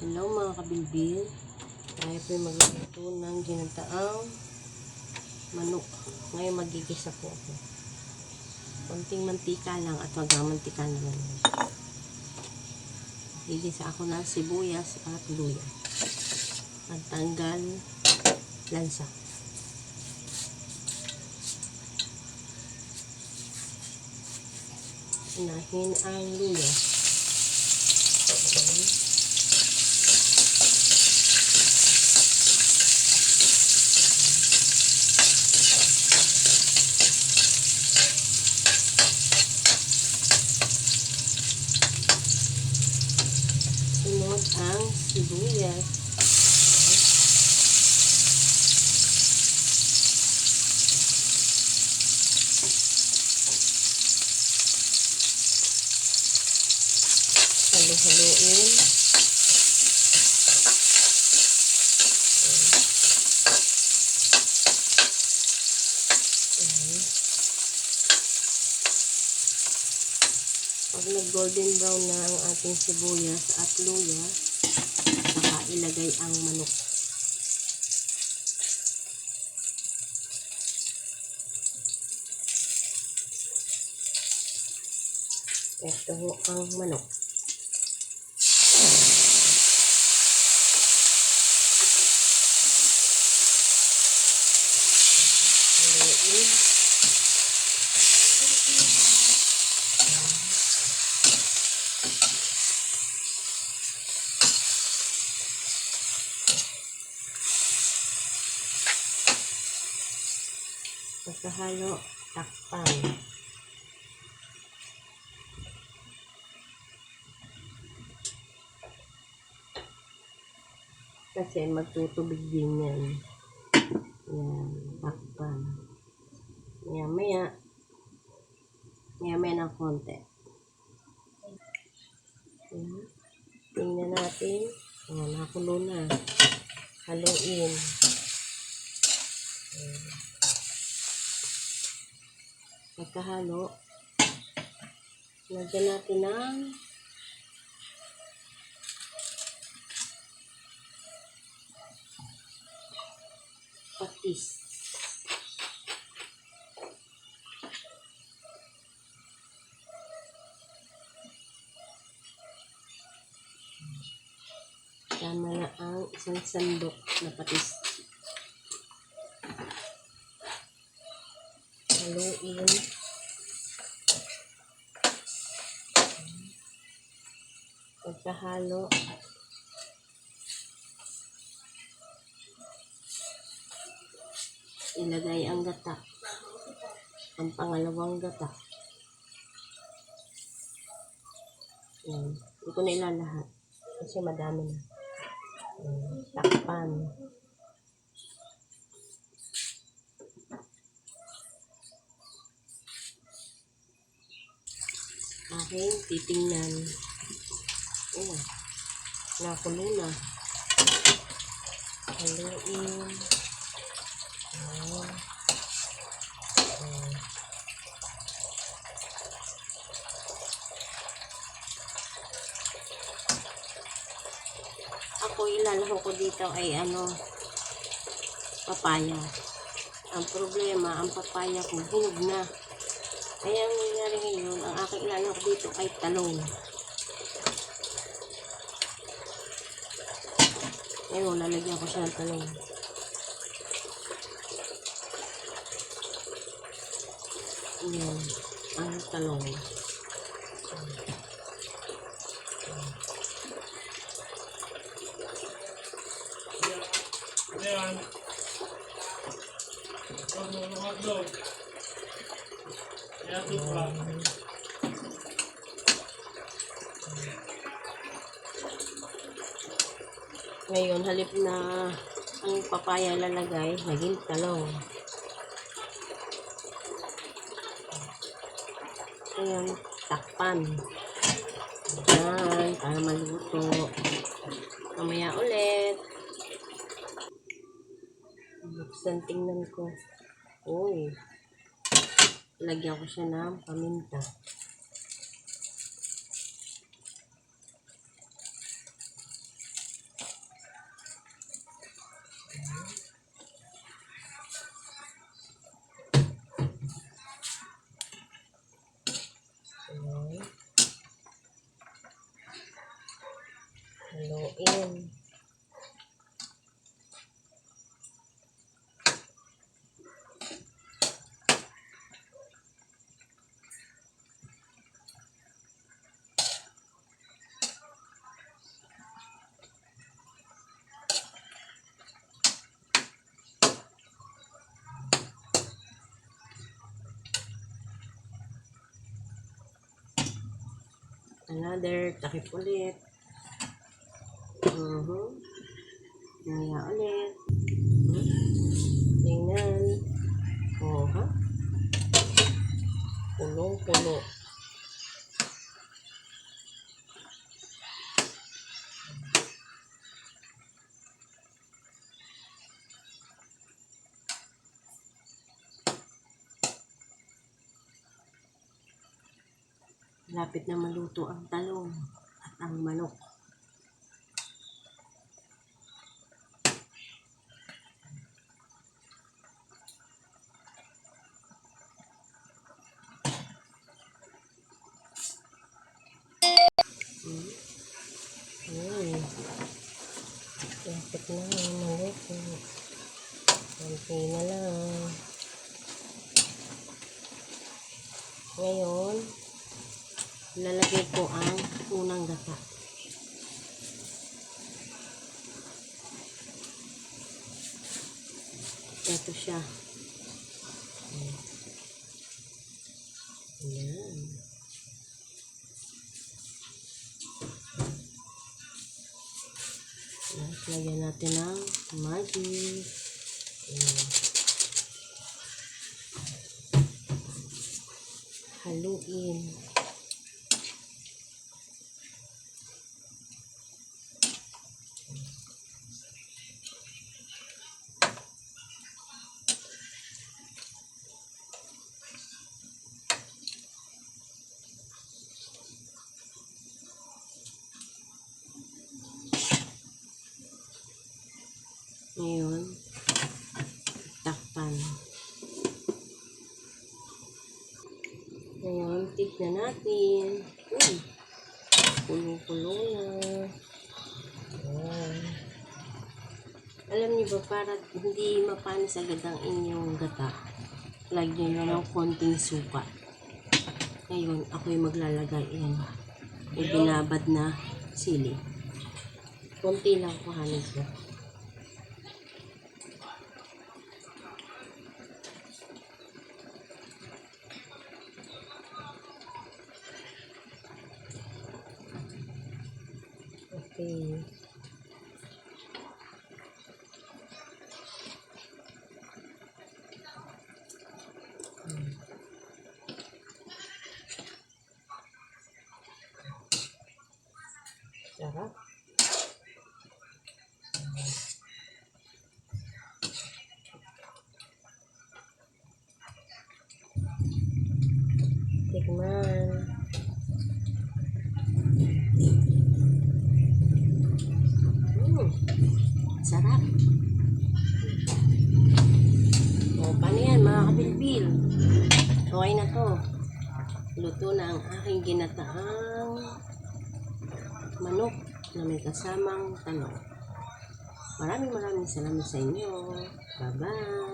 Hello mga kabilbil. Tayo po magluluto ng ginataang manok. Ngayon magigisa po ako. Konting mantika lang at wag na mantika naman. Gigisa ako ng sibuyas at luya. Pagtanggal lansa. Unahin ang luya. Sunod ang sibuyas. Halo-haloin. Pag nag-golden brown na ang ating sibuyas at luya, saka ilagay ang manok. Ito ang manok. Haluin. Pagkahalo, takpan. Kasi magtutubig din yan. Yan, takpan. Maya-maya ng konti. Yan. Tingnan natin. Yan, nakulo na. Haluin. Yan. Pagkahalo, lagyan natin ng patis. Tama na ang isang sandok na patis. Haluin. Pagkahalo, ilagay ang gata. Ang pangalawang gata. Yan. Hindi ko na ilalahat. Kasi madami na. Takpan. Aking titingnan. Oh, nakulo na. Haluin. Ako ilalaro ko dito ay papaya. Ang problema, ang papaya ko hinog na. Kaya ang nangyari ngayon, ang aking ilalaro ko dito ay talong. Ngayon, lalagyan ko siya ng talong. Ayan, ang talong. Ayan. Ngayon, halip na ang papaya lalagay, naging talong. Ayan, takpan. Ayan, para maluto. Mamaya ulit. Buksan, tingnan ko. Uy. Lagyan ko siya ng paminta. Ayan. Haluin. Another, takip ulit. Maya ulit. Tingnan. Ha? Punong-puno. Lapit na maluto ang talong at ang manok. Lapit na maluto. Konti na lang. Ngayon, lalagay ko ang unang gata. Ito siya. Ayan. Lagyan natin ng Maggi. Ayan. Haluin. Ngayon, takpan. Ngayon, tignan natin. Pulo-pulo na. Ayan. Alam niyo ba, para hindi mapanis agad ang inyong gata, lagyan nyo ng konting suka. Ngayon, ako'y maglalagay. Ayan. May binabad na sili. Konti lang kuhanin ko. Okay. Sarap. Tikman. Sarap. O, paano yan mga kabilbil? Okay na to. Luto na ang aking ginataang manok na may kasamang talong. Maraming salamat sa inyo. Bye-bye.